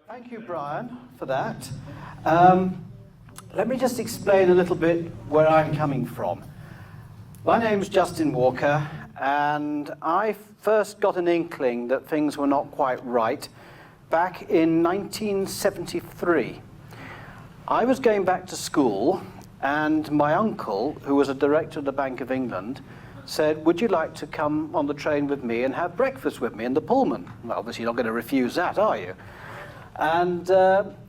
Thank you, Brian, for that. Let me just explain a little bit where I'm coming from. My name's Justin Walker, and I first got an inkling that things were not quite right back in 1973. I was going back to school, and my uncle, who was a director of the Bank of England, said, would you like to come on the train with me and have breakfast with me in the Pullman? Well, obviously you're not going to refuse that, are you? And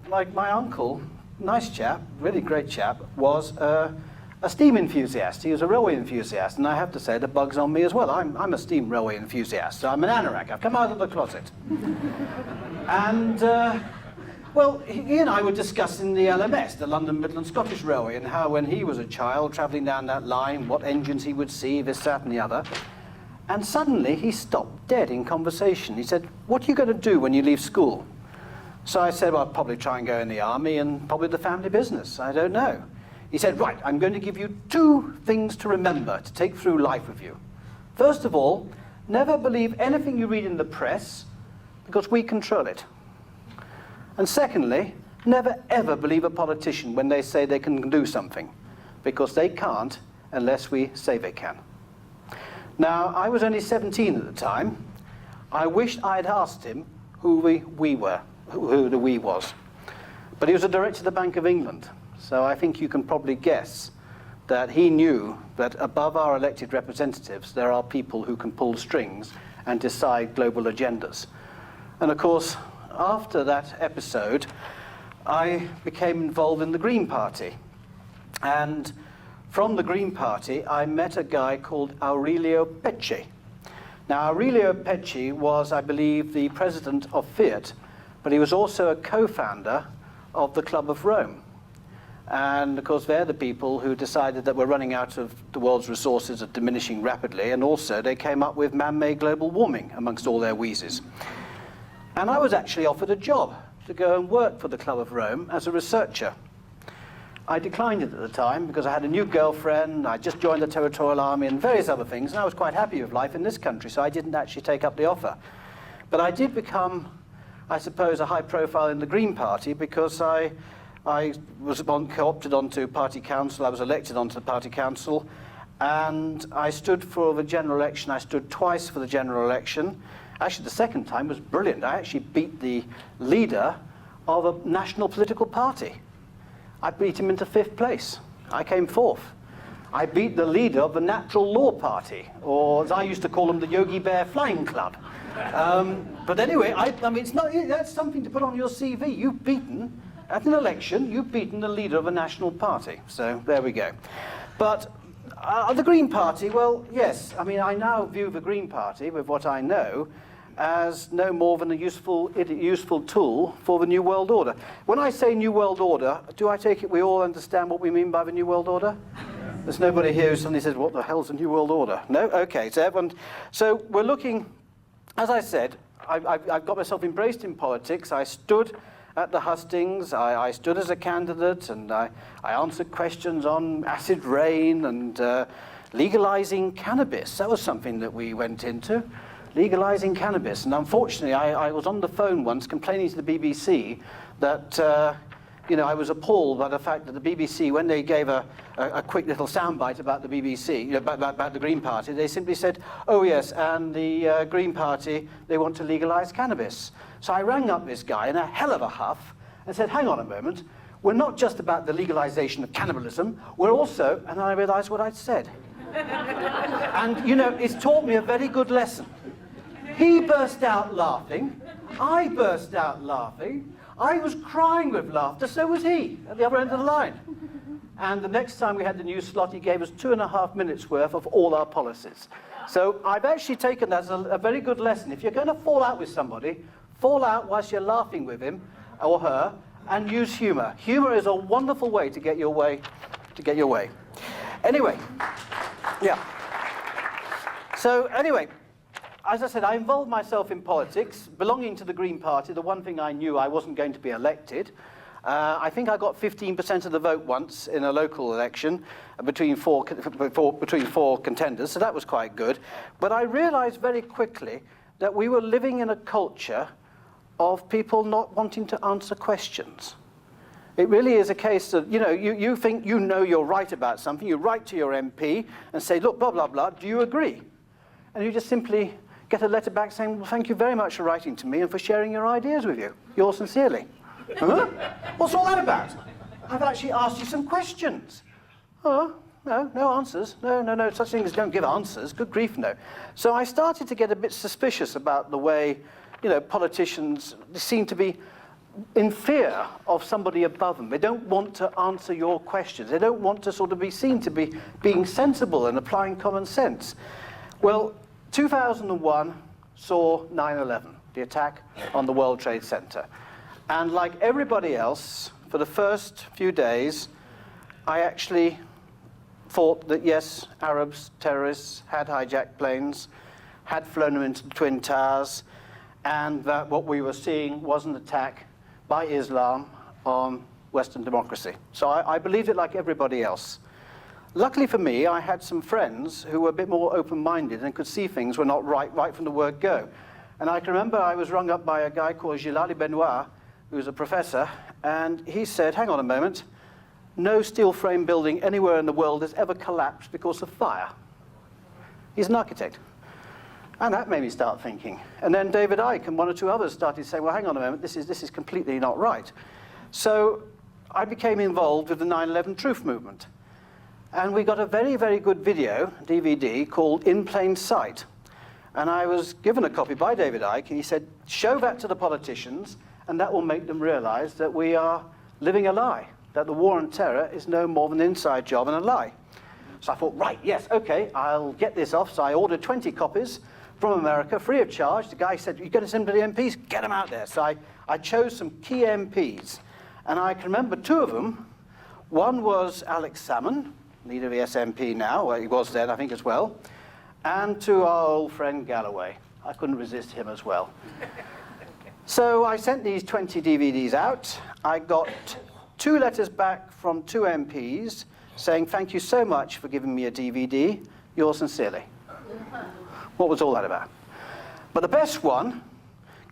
my uncle, nice chap, really great chap, was a steam enthusiast. He was a railway enthusiast, and I have to say the bug's on me as well. I'm a steam railway enthusiast, so I'm an anorak. I've come out of the closet. And, well, he and I were discussing the LMS, the London Midland Scottish Railway, and how when he was a child travelling down that line, what engines he would see, this, that, and the other. And suddenly he stopped dead in conversation. He said, what are you going to do when you leave school? So I said, well, I'll probably try and go in the army and probably the family business. I don't know. He said, right, I'm going to give you 2 things to remember to take through life with you. First of all, never believe anything you read in the press because we control it. And secondly, never ever believe a politician when they say they can do something because they can't unless we say they can. Now, I was only 17 at the time. I wished I'd asked him who we were. Who the we was. But he was a director of the Bank of England, so I think you can probably guess that he knew that above our elected representatives there are people who can pull strings and decide global agendas. And of course, after that episode, I became involved in the Green Party. And from the Green Party, I met a guy called Aurelio Pecci. Now, Aurelio Pecci was, I believe, the president of Fiat, but he was also a co-founder of the Club of Rome. And of course, they're the people who decided that we're running out of the world's resources are diminishing rapidly, and also they came up with man-made global warming amongst all their wheezes. And I was actually offered a job to go and work for the Club of Rome as a researcher. I declined it at the time because I had a new girlfriend, I just joined the Territorial Army and various other things, and I was quite happy with life in this country, so I didn't actually take up the offer. But I did become, I suppose, a high profile in the Green Party because I was co-opted onto party council, I was elected onto the party council, and I stood for the general election. I stood twice for the general election. Actually, the second time was brilliant. I actually beat the leader of a national political party. I beat him into 5th place. I came 4th. I beat the leader of the Natural Law Party, or as I used to call them, the Yogi Bear Flying Club. But anyway, I mean, that's something to put on your CV. You've beaten, at an election, you've beaten the leader of a national party. So there we go. But the Green Party, well, yes. I mean, I now view the Green Party, with what I know, as no more than a useful tool for the New World Order. When I say New World Order, do I take it we all understand what we mean by the New World Order? There's nobody here who suddenly says, what the hell's the New World Order? No? Okay, so we're looking, as I said, I've got myself embraced in politics. I stood at the hustings, I stood as a candidate, and I answered questions on acid rain and legalizing cannabis. That was something that we went into. Legalizing cannabis, and unfortunately I was on the phone once complaining to the BBC that I was appalled by the fact that the BBC, when they gave a quick little soundbite about the BBC, about the Green Party, they simply said, oh yes, and the Green Party, they want to legalize cannabis. So I rang up this guy in a hell of a huff and said, hang on a moment, we're not just about the legalization of cannibalism, we're also, and I realized what I'd said. And it's taught me a very good lesson. He burst out laughing, I burst out laughing, I was crying with laughter, so was he, at the other end of the line. And the next time we had the news slot, he gave us 2.5 minutes worth of all our policies. So I've actually taken that as a very good lesson. If you're going to fall out with somebody, fall out whilst you're laughing with him or her, and use humor. Humor is a wonderful way to get your way, Anyway, yeah. So anyway, as I said, I involved myself in politics. Belonging to the Green Party, the one thing I knew, I wasn't going to be elected. I think I got 15% of the vote once in a local election between four contenders, so that was quite good. But I realized very quickly that we were living in a culture of people not wanting to answer questions. It really is a case of, you think you know you're right about something, you write to your MP and say, look, blah, blah, blah, do you agree? And you just simply get a letter back saying, well, thank you very much for writing to me and for sharing your ideas with you. Yours sincerely. Huh? What's all that about? I've actually asked you some questions. Oh, no answers. No, such things don't give answers. Good grief, no. So I started to get a bit suspicious about the way, politicians seem to be in fear of somebody above them. They don't want to answer your questions. They don't want to sort of be seen to be being sensible and applying common sense. Well, 2001 saw 9/11, the attack on the World Trade Center. And like everybody else, for the first few days, I actually thought that, yes, Arabs, terrorists, had hijacked planes, had flown them into the Twin Towers, and that what we were seeing was an attack by Islam on Western democracy. So I believed it like everybody else. Luckily for me, I had some friends who were a bit more open-minded and could see things were not right from the word go. And I can remember I was rung up by a guy called Gilali Benoit, who was a professor, and he said, hang on a moment, no steel frame building anywhere in the world has ever collapsed because of fire. He's an architect. And that made me start thinking. And then David Icke and one or two others started saying, well, hang on a moment, this is completely not right. So I became involved with the 9/11 Truth Movement. And we got a very, very good video, DVD, called In Plain Sight. And I was given a copy by David Icke, and he said, show that to the politicians, and that will make them realize that we are living a lie, that the war on terror is no more than an inside job and a lie. So I thought, right, yes, okay, I'll get this off. So I ordered 20 copies from America, free of charge. The guy said, you're going to send them to the MPs? Get them out there. So I chose some key MPs. And I can remember two of them. One was Alex Salmon, leader of the SNP now, well, he was then, I think, as well. And to our old friend Galloway. I couldn't resist him as well. So I sent these 20 DVDs out. I got 2 letters back from 2 MPs saying, thank you so much for giving me a DVD. Yours sincerely. What was all that about? But the best one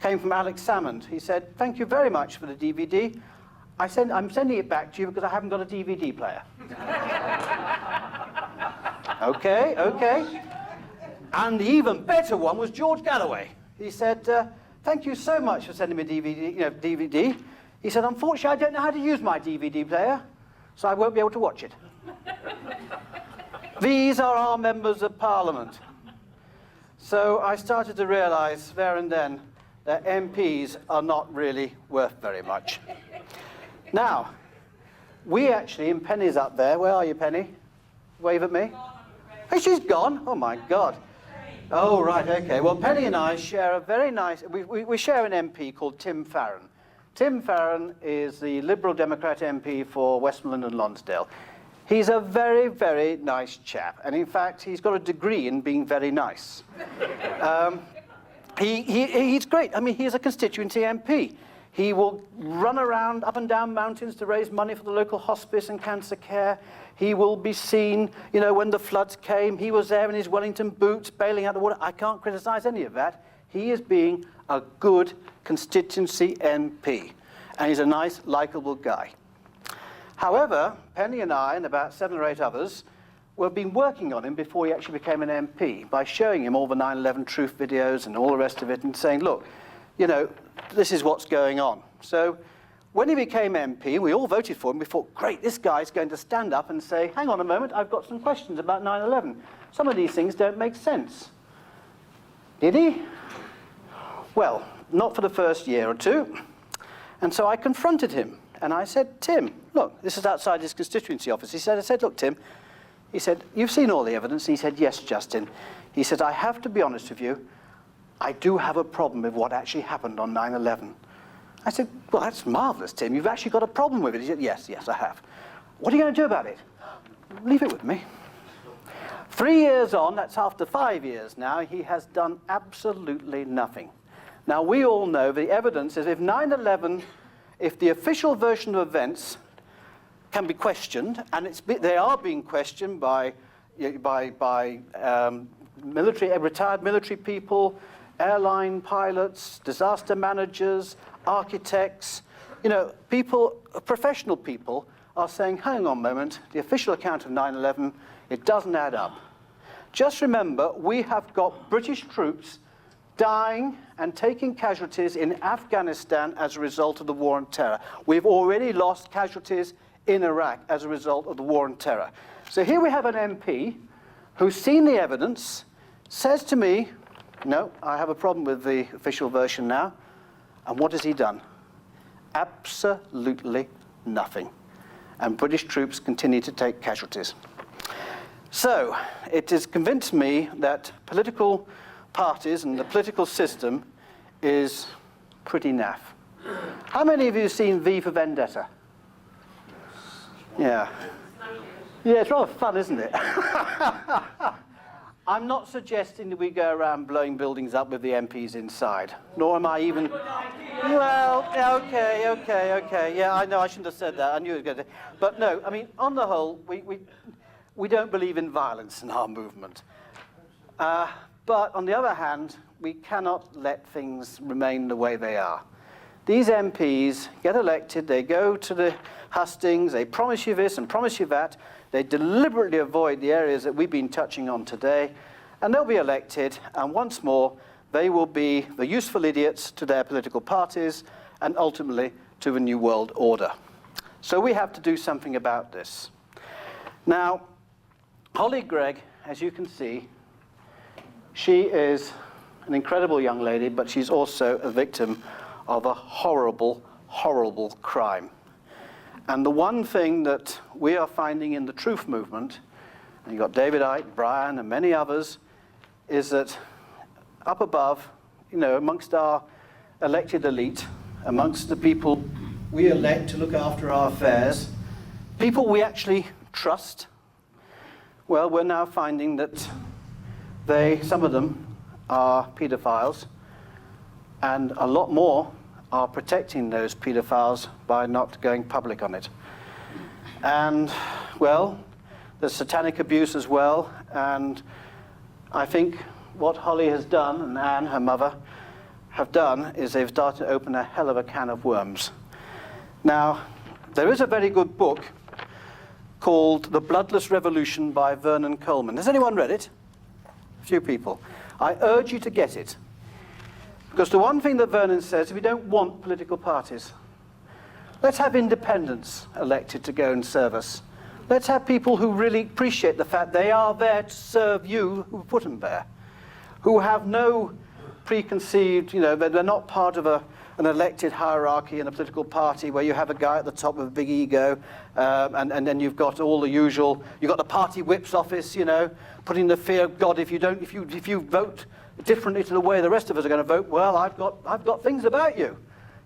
came from Alex Salmond. He said, thank you very much for the DVD. I'm sending it back to you because I haven't got a DVD player. Okay. And the even better one was George Galloway. He said, thank you so much for sending me a DVD. He said, unfortunately, I don't know how to use my DVD player, so I won't be able to watch it. These are our members of Parliament. So I started to realize there and then that MPs are not really worth very much. Now, we actually, and Penny's up there. Where are you, Penny? Wave at me. Oh, she's gone? Oh, my God. Oh, right, okay. Well, Penny and I share a very nice, we share an MP called Tim Farron. Tim Farron is the Liberal Democrat MP for Westmoreland and Lonsdale. He's a very, very nice chap. And in fact, he's got a degree in being very nice. He's great. I mean, he's a constituency MP. He will run around up and down mountains to raise money for the local hospice and cancer care. He will be seen, when the floods came. He was there in his Wellington boots, bailing out the water. I can't criticize any of that. He is being a good constituency MP. And he's a nice, likable guy. However, Penny and I, and about 7 or 8 others, were been working on him before he actually became an MP by showing him all the 9/11 truth videos and all the rest of it and saying, look, this is what's going on. So when he became MP, we all voted for him. We thought, great, this guy's going to stand up and say, hang on a moment, I've got some questions about 9/11. Some of these things don't make sense. Did he? Well, not for the first year or two. And so I confronted him. And I said, Tim, look, this is outside his constituency office. I said, look, Tim, he said, you've seen all the evidence? And he said, yes, Justin. He said, I have to be honest with you. I do have a problem with what actually happened on 9/11. I said, well, that's marvelous, Tim. You've actually got a problem with it. He said, yes, I have. What are you going to do about it? Leave it with me. 3 years on, that's after 5 years now, he has done absolutely nothing. Now, we all know the evidence is if 9/11, if the official version of events can be questioned, and they are being questioned by retired military people, airline pilots, disaster managers, architects, people, professional people are saying, hang on a moment, the official account of 9/11, it doesn't add up. Just remember, we have got British troops dying and taking casualties in Afghanistan as a result of the war on terror. We've already lost casualties in Iraq as a result of the war on terror. So here we have an MP who's seen the evidence, says to me, no, I have a problem with the official version now. And what has he done? Absolutely nothing. And British troops continue to take casualties. So it has convinced me that political parties and the political system is pretty naff. How many of you have seen V for Vendetta? Yeah. Yeah, it's rather fun, isn't it? I'm not suggesting that we go around blowing buildings up with the MPs inside, nor am I even... Well, okay. Yeah, I know I shouldn't have said that. I knew it was going to... But no, I mean, on the whole, we don't believe in violence in our movement. But on the other hand, we cannot let things remain the way they are. These MPs get elected, they go to the hustings, they promise you this and promise you that, they deliberately avoid the areas that we've been touching on today, and they'll be elected, and once more, they will be the useful idiots to their political parties, and ultimately to the New World Order. So we have to do something about this. Now, Holly Gregg, as you can see, she is an incredible young lady, but she's also a victim of a horrible, horrible crime. And the one thing that we are finding in the truth movement, and you've got David Icke, Brian, and many others, is that up above, amongst our elected elite, amongst the people we elect to look after our affairs, people we actually trust, well, we're now finding that some of them are paedophiles, and a lot more are protecting those paedophiles by not going public on it. And, well, there's satanic abuse as well, and I think what Holly has done, and Anne, her mother, have done, is they've started to open a hell of a can of worms. Now, there is a very good book called The Bloodless Revolution by Vernon Coleman. Has anyone read it? A few people. I urge you to get it. Because the one thing that Vernon says, we don't want political parties. Let's have independents elected to go and serve us. Let's have people who really appreciate the fact they are there to serve you who put them there, who have no preconceived, they're not part of an elected hierarchy in a political party where you have a guy at the top with a big ego, and then you've got all the usual, you've got the party whip's office, putting the fear of God, if you vote differently to the way the rest of us are going to vote, well, I've got things about you.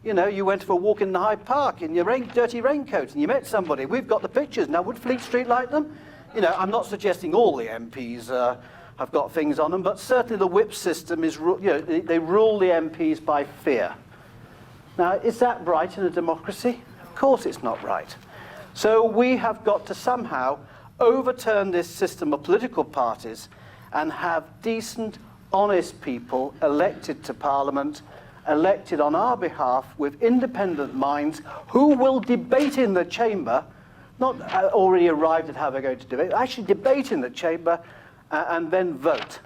You went for a walk in the Hyde Park in your dirty raincoat and you met somebody. We've got the pictures. Now, would Fleet Street like them? I'm not suggesting all the MPs have got things on them, but certainly the whip system is, they rule the MPs by fear. Now, is that right in a democracy? Of course it's not right. So we have got to somehow overturn this system of political parties and have decent, honest people elected to Parliament, elected on our behalf with independent minds who will debate in the chamber, not already arrived at how they're going to debate, actually debate in the chamber and then vote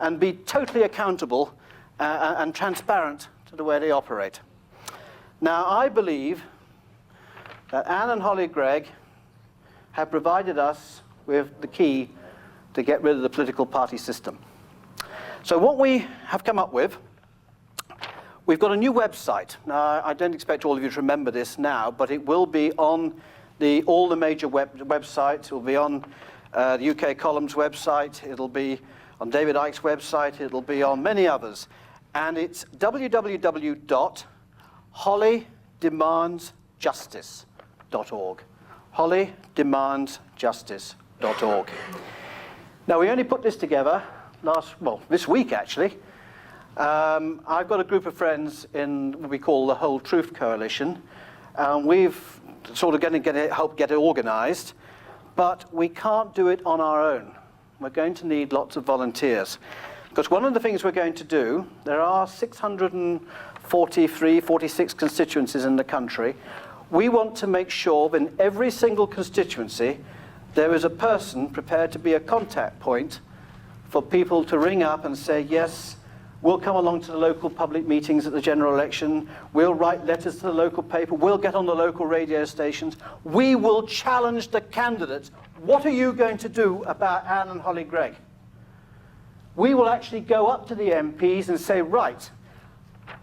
and be totally accountable and transparent to the way they operate. Now, I believe that Anne and Holly Gregg have provided us with the key to get rid of the political party system. So what we have come up with, we've got a new website. Now, I don't expect all of you to remember this now, but it will be on all the major websites. It will be on the UK Columns website. It'll be on David Icke's website. It'll be on many others. And it's www.hollydemandsjustice.org. hollydemandsjustice.org. Now, we only put this together this week, actually. I've got a group of friends in what we call the Whole Truth Coalition. We've sort of going to help get it organized, but we can't do it on our own. We're going to need lots of volunteers. Because one of the things we're going to do, there are 643, 46 constituencies in the country. We want to make sure that in every single constituency, there is a person prepared to be a contact point for people to ring up and say, yes, we'll come along to the local public meetings at the general election, we'll write letters to the local paper, we'll get on the local radio stations, we will challenge the candidates. What are you going to do about Anne and Holly Gregg? We will actually go up to the MPs and say, right,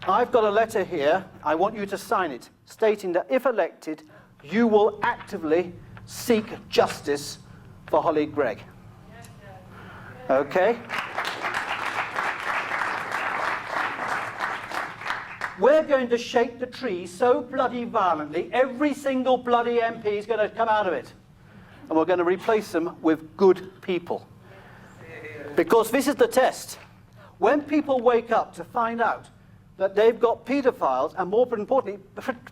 I've got a letter here, I want you to sign it, stating that if elected, you will actively seek justice for Holly Gregg. Okay? We're going to shake the tree so bloody violently, every single bloody MP is going to come out of it. And we're going to replace them with good people. Because this is the test. When people wake up to find out that they've got paedophiles, and more importantly,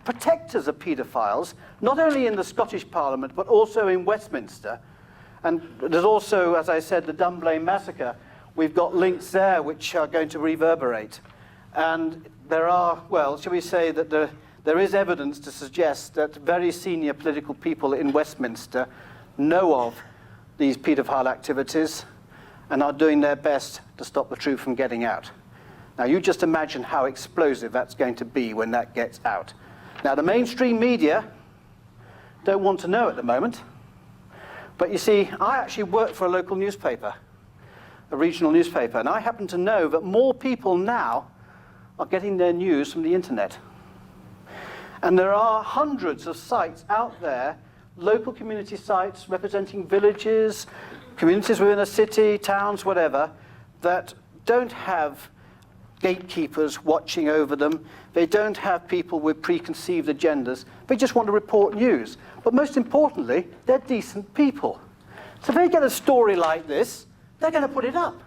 protectors of paedophiles, not only in the Scottish Parliament, but also in Westminster. And there's also, as I said, the Dunblane massacre. We've got links there which are going to reverberate. And there are, well, shall we say that there is evidence to suggest that very senior political people in Westminster know of these paedophile activities and are doing their best to stop the truth from getting out. Now, you just imagine how explosive that's going to be when that gets out. Now, the mainstream media don't want to know at the moment. But you see, I actually work for a local newspaper, a regional newspaper, and I happen to know that more people now are getting their news from the internet. And there are hundreds of sites out there, local community sites representing villages, communities within a city, towns, whatever, that don't have gatekeepers watching over them. They don't have people with preconceived agendas. They just want to report news. But most importantly, they're decent people. So if they get a story like this, they're going to put it up.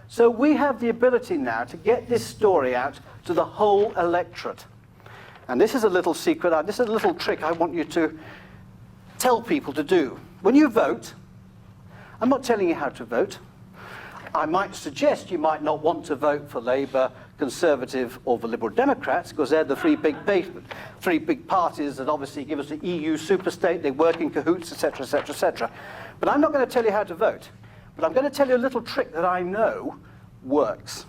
So we have the ability now to get this story out to the whole electorate. And this is a little secret, this is a little trick I want you to tell people to do. When you vote, I'm not telling you how to vote. I might suggest you might not want to vote for Labour, Conservative, or the Liberal Democrats, because they're the three big parties that obviously give us an EU superstate, they work in cahoots, etc., etc., etc. But I'm not going to tell you how to vote. But I'm going to tell you a little trick that I know works.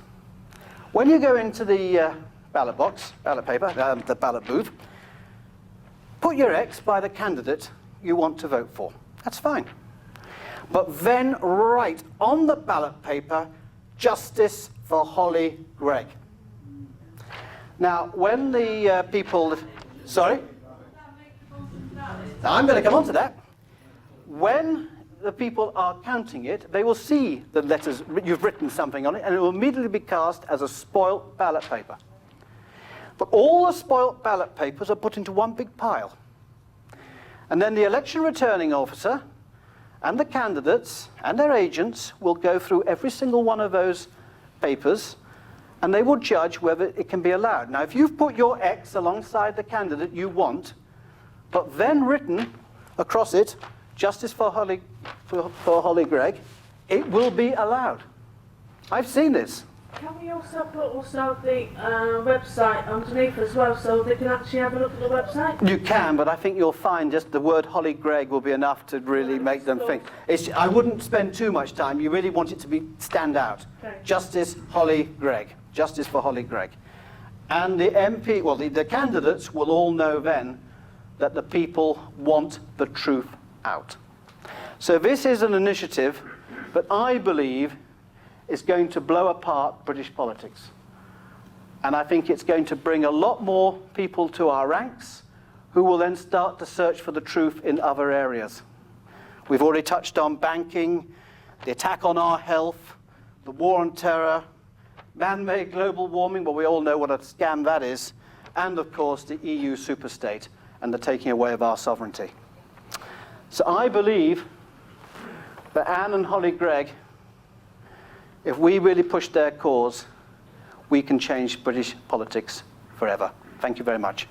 When you go into the ballot box, ballot paper, the ballot booth, put your X by the candidate you want to vote for. That's fine. But then write on the ballot paper, justice for Holly Gregg. Now, when the people... Sorry? Now, I'm going to come on to that. When the people are counting it, they will see the letters, you've written something on it, and it will immediately be cast as a spoilt ballot paper. But all the spoilt ballot papers are put into one big pile. And then the election returning officer and the candidates and their agents will go through every single one of those papers, and they will judge whether it can be allowed. Now, if you've put your X alongside the candidate you want, but then written across it, justice for Holly Gregg, it will be allowed. I've seen this. Can we also put the website underneath as well, so they can actually have a look at the website? You can, but I think you'll find just the word Holly Gregg will be enough to really make them think. I wouldn't spend too much time. You really want it to stand out. Okay. Justice Holly Gregg. Justice for Holly Gregg. And the MP, well, the candidates will all know then that the people want the truth out. So this is an initiative that I believe is going to blow apart British politics. And I think it's going to bring a lot more people to our ranks who will then start to search for the truth in other areas. We've already touched on banking, the attack on our health, the war on terror, man-made global warming, well, we all know what a scam that is, and of course the EU superstate and the taking away of our sovereignty. So I believe that Anne and Holly Gregg, if we really push their cause, we can change British politics forever. Thank you very much.